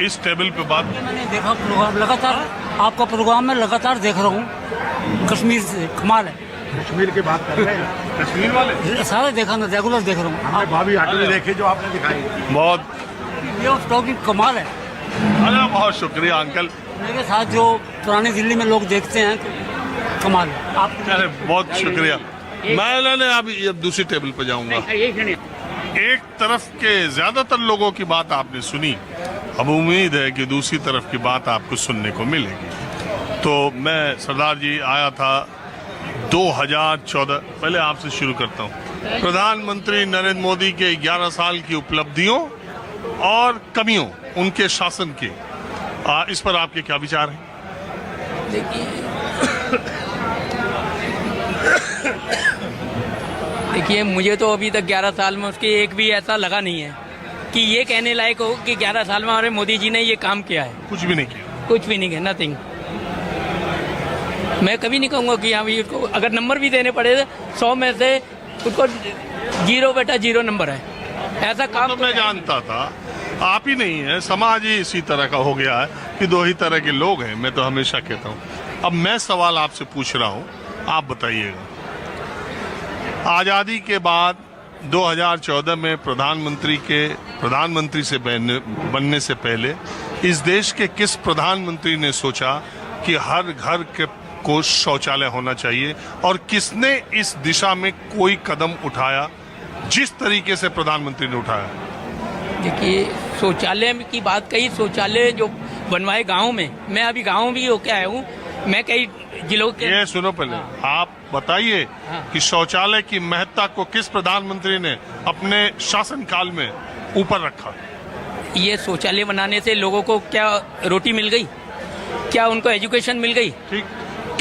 इस टेबल पे बात मैंने देखा प्रोग्राम लगातार, आपका प्रोग्राम में लगातार देख रहा हूँ। कश्मीर से कमाल है। कश्मीर की बात कर रहे हैं, कश्मीर वाले सारे देखा ना, रेगुलर देख रहा हूँ। हमने भाभी आटो देखे जो आपने दिखाई। बहुत टॉकिंग कमाल है। अरे बहुत शुक्रिया अंकल। मेरे साथ जो पुरानी दिल्ली में लोग देखते हैं, कमाल है। आप अरे बहुत शुक्रिया। मैं अब दूसरी टेबल पे जाऊंगा। एक तरफ के ज्यादातर लोगों की बात आपने सुनी, अब उम्मीद है कि दूसरी तरफ की बात आपको सुनने को मिलेगी। तो मैं सरदार जी आया था 2014। पहले आपसे शुरू करता हूँ। प्रधानमंत्री नरेंद्र मोदी के 11 साल की उपलब्धियों और कमियों उनके शासन के, इस पर आपके क्या विचार हैं? देखिए, मुझे तो अभी तक 11 साल में उसके एक भी ऐसा लगा नहीं है कि ये कहने लायक हो कि 11 साल में हमारे मोदी जी ने ये काम किया है। कुछ भी नहीं किया। कुछ भी नहीं किया, नथिंग। मैं कभी नहीं कहूँगा कि हाँ भी उसको अगर नंबर भी देने पड़े 100 में से उसको 0 नंबर है। ऐसा काम तो मैं जानता था। आप ही नहीं है, समाज ही इसी तरह का हो गया है कि दो ही तरह के लोग हैं। मैं तो हमेशा कहता हूँ। अब मैं सवाल आपसे पूछ रहा हूँ, आप बताइएगा। आज़ादी के बाद 2014 में प्रधानमंत्री से बनने से पहले इस देश के किस प्रधानमंत्री ने सोचा कि हर घर को शौचालय होना चाहिए, और किसने इस दिशा में कोई कदम उठाया जिस तरीके से प्रधानमंत्री ने उठाया? देखिए, शौचालय की बात कही, शौचालय जो बनवाए गाँव में, मैं अभी गाँव भी होके आया हूँ। मैं कई जिलों के ये सुनो पहले। आप बताइए कि शौचालय की महत्ता को किस प्रधानमंत्री ने अपने शासनकाल में ऊपर रखा? ये शौचालय बनाने से लोगों को क्या रोटी मिल गई, क्या उनको एजुकेशन मिल गई, ठीक।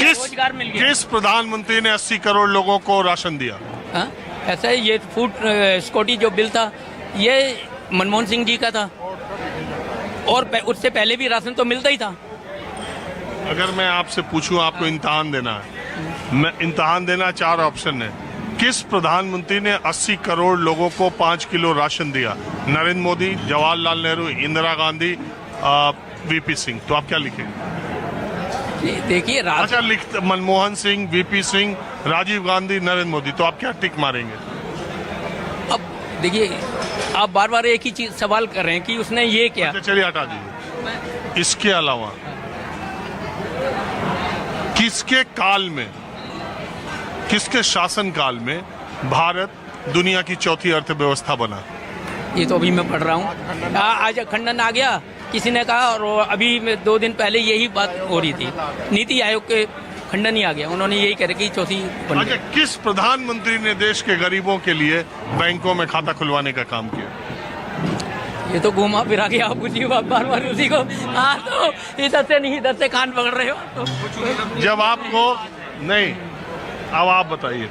रोजगार मिल गया? किस प्रधानमंत्री ने 80 करोड़ लोगों को राशन दिया? हाँ, ऐसा है। ये फूड सिक्योरिटी जो बिल था, ये मनमोहन सिंह जी का था, और उससे पहले भी राशन तो मिलता ही था। अगर मैं आपसे पूछूं, आपको इम्तिहान देना है, मैं इम्तिहान देना, 4 ऑप्शन है। किस प्रधानमंत्री ने 80 करोड़ लोगों को 5 किलो राशन दिया? नरेंद्र मोदी, जवाहरलाल नेहरू, इंदिरा गांधी, वीपी सिंह। तो आप क्या लिखेंगे? देखिए, अच्छा, मनमोहन सिंह, वीपी सिंह, राजीव गांधी, नरेंद्र मोदी। तो आप क्या टिक मारेंगे? अब देखिए, आप बार बार एक ही चीज सवाल कर रहे हैं कि उसने ये क्या। अच्छा, चलिए हटा दीजिए। इसके अलावा किसके काल में, किसके शासन काल में भारत दुनिया की चौथी अर्थव्यवस्था बना? ये तो अभी मैं पढ़ रहा हूँ। आज खंडन आ गया, किसी ने कहा, और अभी 2 दिन पहले यही बात हो रही थी। नीति आयोग के खंडन ही आ गया, उन्होंने यही कह रहे कि चौथी बन। अच्छा, किस प्रधानमंत्री ने देश के गरीबों के लिए बैंकों में खाता खुलवाने का काम किया? ये तो घुमा फिरा के आप उसी बार बार उसी को। हाँ, तो इधर से नहीं, इधर से कान पकड़ रहे हो तो। जब आपको नहीं, अब आप बताइए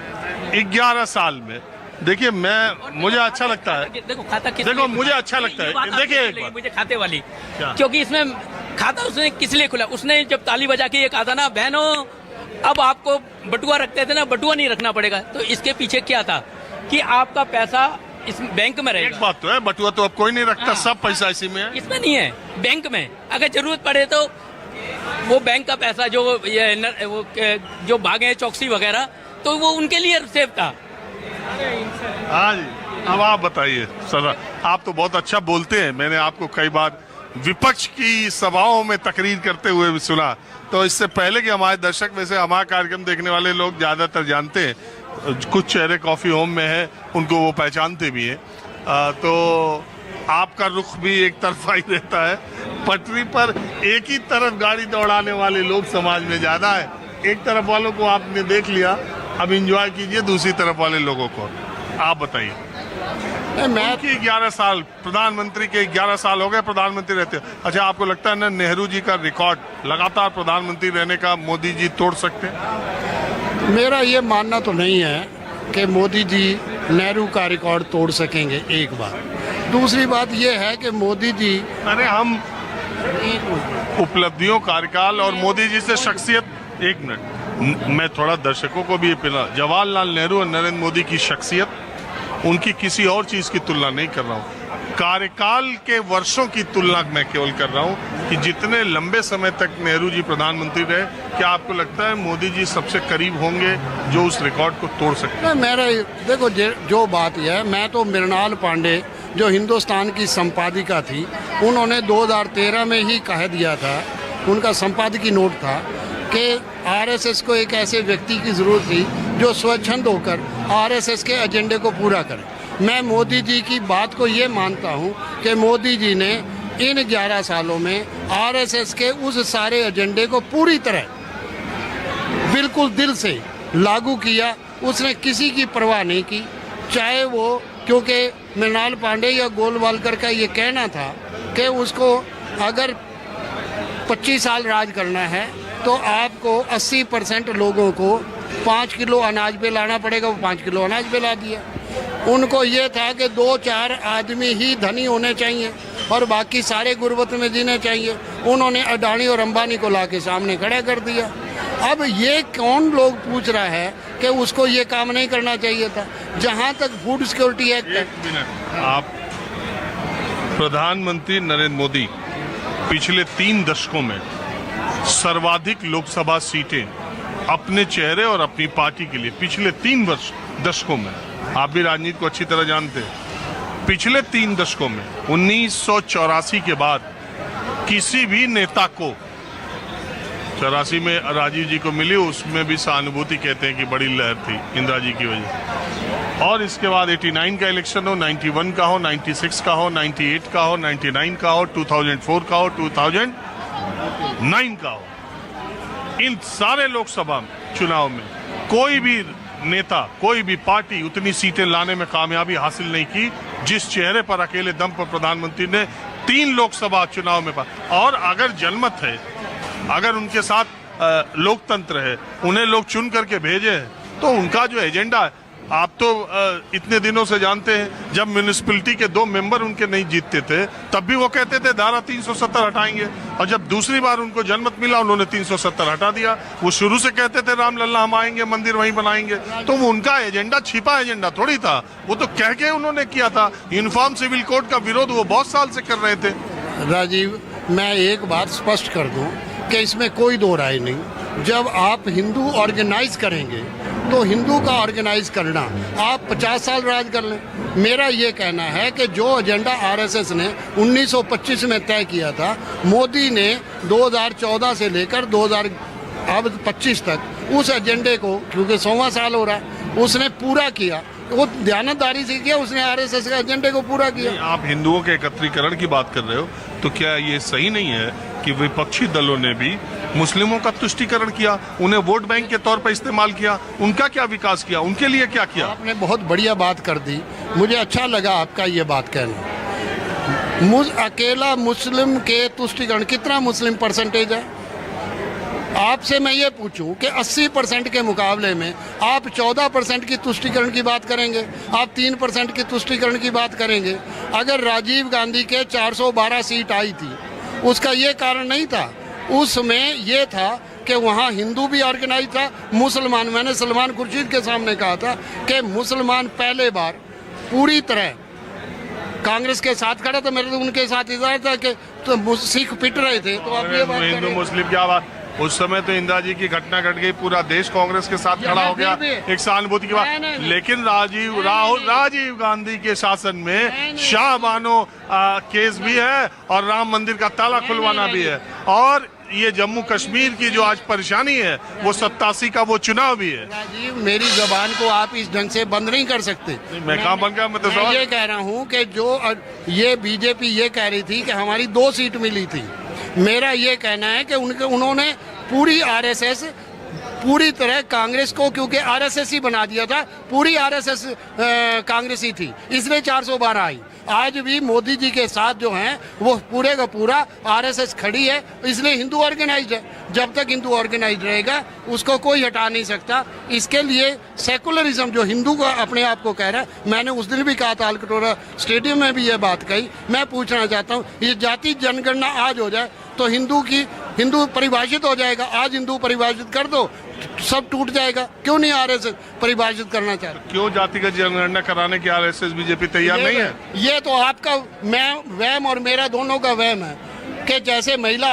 11 साल में। देखिए, मुझे अच्छा लगता है। देखो, खाता किस, देखो मुझे अच्छा लगता है। देखिए एक बात, मुझे खाते वाली, क्या? क्योंकि इसमें खाता उसने किस लिए खुला? उसने जब ताली बजा के ये कहा था ना, बहनों अब आपको बटुआ रखते थे ना, बटुआ नहीं रखना पड़ेगा। तो इसके पीछे क्या था कि आपका पैसा इस बैंक में रहेगा। एक बात तो है, बटुआ तो अब कोई नहीं रखता। सब पैसा इसी में है। इसमें नहीं है, बैंक में। अगर जरूरत पड़े तो वो बैंक का पैसा जो भागे चौकसी वगैरह, तो वो उनके लिए सेफ था। हाँ जी, अब आप बताइए। सर, आप तो बहुत अच्छा बोलते हैं। मैंने आपको कई बार विपक्ष की सभाओं में तकरीर करते हुए भी सुना। तो इससे पहले कि हमारे दर्शक में से हमारा कार्यक्रम देखने वाले लोग ज्यादातर जानते हैं, कुछ चेहरे कॉफी होम में है, उनको वो पहचानते भी हैं। तो आपका रुख भी एक तरफा ही रहता है। पटरी पर एक ही तरफ गाड़ी दौड़ाने वाले लोग समाज में ज्यादा है। एक तरफ वालों को आपने देख लिया, अब एंजॉय कीजिए दूसरी तरफ वाले लोगों को। आप बताइए। मैं की 11 साल, प्रधानमंत्री के 11 साल हो गए प्रधानमंत्री रहते। अच्छा, आपको लगता है ना नेहरू जी का रिकॉर्ड लगातार प्रधानमंत्री रहने का मोदी जी तोड़ सकते हैं? मेरा ये मानना तो नहीं है कि मोदी जी नेहरू का रिकॉर्ड तोड़ सकेंगे। एक बात। दूसरी बात ये है कि मोदी जी, अरे हम उपलब्धियों, कार्यकाल और मोदी जी से शख्सियत। एक मिनट, मैं थोड़ा दर्शकों को भी पिला। जवाहरलाल नेहरू और नरेंद्र मोदी की शख्सियत, उनकी किसी और चीज की तुलना नहीं कर रहा हूँ। कार्यकाल के वर्षों की तुलना मैं केवल कर रहा हूं कि जितने लंबे समय तक नेहरू जी प्रधानमंत्री रहे, क्या आपको लगता है मोदी जी सबसे करीब होंगे जो उस रिकॉर्ड को तोड़ सकते हैं? मेरा देखो जो बात यह है, मैं तो मृणाल पांडे जो हिंदुस्तान की संपादिका थी, उन्होंने 2013 में ही कह दिया था, उनका संपादकीय नोट था कि आरएसएस को एक ऐसे व्यक्ति की ज़रूरत थी जो स्वच्छंद होकर आरएसएस के एजेंडे को पूरा करे। मैं मोदी जी की बात को ये मानता हूँ कि मोदी जी ने इन 11 सालों में आरएसएस के उस सारे एजेंडे को पूरी तरह बिल्कुल दिल से लागू किया। उसने किसी की परवाह नहीं की, चाहे वो, क्योंकि मृणाल पांडे या गोलवालकर का ये कहना था कि उसको अगर 25 साल राज करना है तो आपको 80% लोगों को 5 किलो अनाज पे लाना पड़ेगा। वो 5 किलो अनाज पे ला दिया। उनको ये था कि 2-4 आदमी ही धनी होने चाहिए और बाकी सारे गुर्बत में जीने चाहिए। उन्होंने अडानी और अंबानी को लाके सामने खड़ा कर दिया। अब ये कौन लोग पूछ रहा है कि उसको ये काम नहीं करना चाहिए था? जहाँ तक फूड सिक्योरिटी एक्ट है, आप प्रधानमंत्री नरेंद्र मोदी पिछले 3 दशकों में सर्वाधिक लोकसभा सीटें अपने चेहरे और अपनी पार्टी के लिए पिछले 3 दशकों में, आप भी राजनीति को अच्छी तरह जानते हैं, पिछले 3 दशकों में 1984 के बाद किसी भी नेता को, 84 में राजीव जी को मिली, उसमें भी सहानुभूति कहते हैं कि बड़ी लहर थी इंदिरा जी की वजह से, और इसके बाद 89 का इलेक्शन हो, 91 का हो, 96 का हो, 98 का हो, 99 का हो, 2004 का हो, 2009 का हो, इन सारे लोकसभा चुनाव में कोई भी नेता, कोई भी पार्टी उतनी सीटें लाने में कामयाबी हासिल नहीं की जिस चेहरे पर अकेले दम पर प्रधानमंत्री ने 3 लोकसभा चुनाव में और अगर जनमत है, अगर उनके साथ लोकतंत्र है, उन्हें लोग चुन करके भेजे हैं, तो उनका जो एजेंडा है, आप तो इतने दिनों से जानते हैं, जब म्यूनिसिपैलिटी के 2 मेंबर उनके नहीं जीतते थे तब भी वो कहते थे धारा 370 हटाएंगे, और जब दूसरी बार उनको जनमत मिला उन्होंने 370 हटा दिया। वो शुरू से कहते थे रामलला हम आएंगे, मंदिर वहीं बनाएंगे, तो वो उनका एजेंडा छिपा एजेंडा थोड़ी था, वो तो कह के उन्होंने किया था। यूनिफॉर्म सिविल कोड का विरोध वो बहुत साल से कर रहे थे। राजीव, मैं एक बात स्पष्ट कर दूं कि इसमें कोई दो राय नहीं। जब आप हिंदू ऑर्गेनाइज करेंगे तो हिंदू का ऑर्गेनाइज करना, आप 50 साल राज कर लें। मेरा ये कहना है कि जो एजेंडा आरएसएस ने 1925 में तय किया था, मोदी ने 2014 से लेकर 2025 तक उस एजेंडे को, क्योंकि 100वां साल हो रहा है, उसने पूरा किया। वो ध्यानदारी से किया, उसने आरएसएस के एजेंडे को पूरा किया। आप हिंदुओं के एकत्रीकरण की बात कर रहे हो, तो क्या ये सही नहीं है कि विपक्षी दलों ने भी मुस्लिमों का तुष्टीकरण किया, उन्हें वोट बैंक के तौर पर इस्तेमाल किया? उनका क्या विकास किया, उनके लिए क्या किया? आपने बहुत बढ़िया बात कर दी, मुझे अच्छा लगा आपका ये बात कहना। अकेला मुस्लिम के तुष्टीकरण, कितना मुस्लिम परसेंटेज है? आपसे मैं ये पूछूं कि 80% के मुकाबले में आप 14% की तुष्टीकरण की बात करेंगे, आप 3% की तुष्टीकरण की बात करेंगे। अगर राजीव गांधी के 412 सीट आई थी, उसका ये कारण नहीं था, उसमें ये था कि वहाँ हिंदू भी ऑर्गेनाइज था, मुसलमान। मैंने सलमान खुर्शीद के सामने कहा था कि मुसलमान पहले बार पूरी तरह कांग्रेस के साथ खड़ा था। मेरे तो उनके साथ इधर था कि तो सिख पिट रहे थे, तो आप ये बात हिंदू मुस्लिम क्या बात, उस समय तो इंदिरा जी की घटना घट गई, पूरा देश कांग्रेस के साथ खड़ा हो गया, एक सहानुभूति की बात। लेकिन राजीव गांधी के शासन में शाहबानो केस भी है और राम मंदिर का ताला खुलवाना भी है, और ये जम्मू कश्मीर की जो आज परेशानी है वो 87 का वो चुनाव भी है। राजीव, मेरी जबान को आप इस ढंग से बंद नहीं कर सकते। मैं कहाँ बंद कर, मैं तो ये कह रहा हूँ कि जो ये बीजेपी ये कह रही थी कि हमारी 2 सीट मिली थी, मेरा ये कहना है कि उन्होंने पूरी आरएसएस पूरी तरह कांग्रेस को, क्योंकि आरएसएस ही बना दिया था, पूरी आरएसएस कांग्रेस ही थी, इसलिए 412 आई। आज भी मोदी जी के साथ जो हैं वो पूरे का पूरा आरएसएस खड़ी है, इसलिए हिंदू ऑर्गेनाइज्ड है। जब तक हिंदू ऑर्गेनाइज्ड रहेगा उसको कोई हटा नहीं सकता। इसके लिए सेकुलरिज्म जो हिंदू का अपने आप को कह रहा है, मैंने उस दिन भी कहा था, अलकटोरा स्टेडियम में भी ये बात कही। मैं पूछना चाहता हूँ, ये जाति जनगणना आज हो जाए तो हिंदू परिभाषित हो जाएगा। आज हिंदू परिभाषित कर दो, सब टूट जाएगा। क्यों नहीं आरएसएस परिभाषित करना चाह रहे? क्यों जातिगत जनगणना कराने की आरएसएस बीजेपी तैयार नहीं है? ये तो आपका मैं वहम और मेरा दोनों का वहम है कि जैसे महिला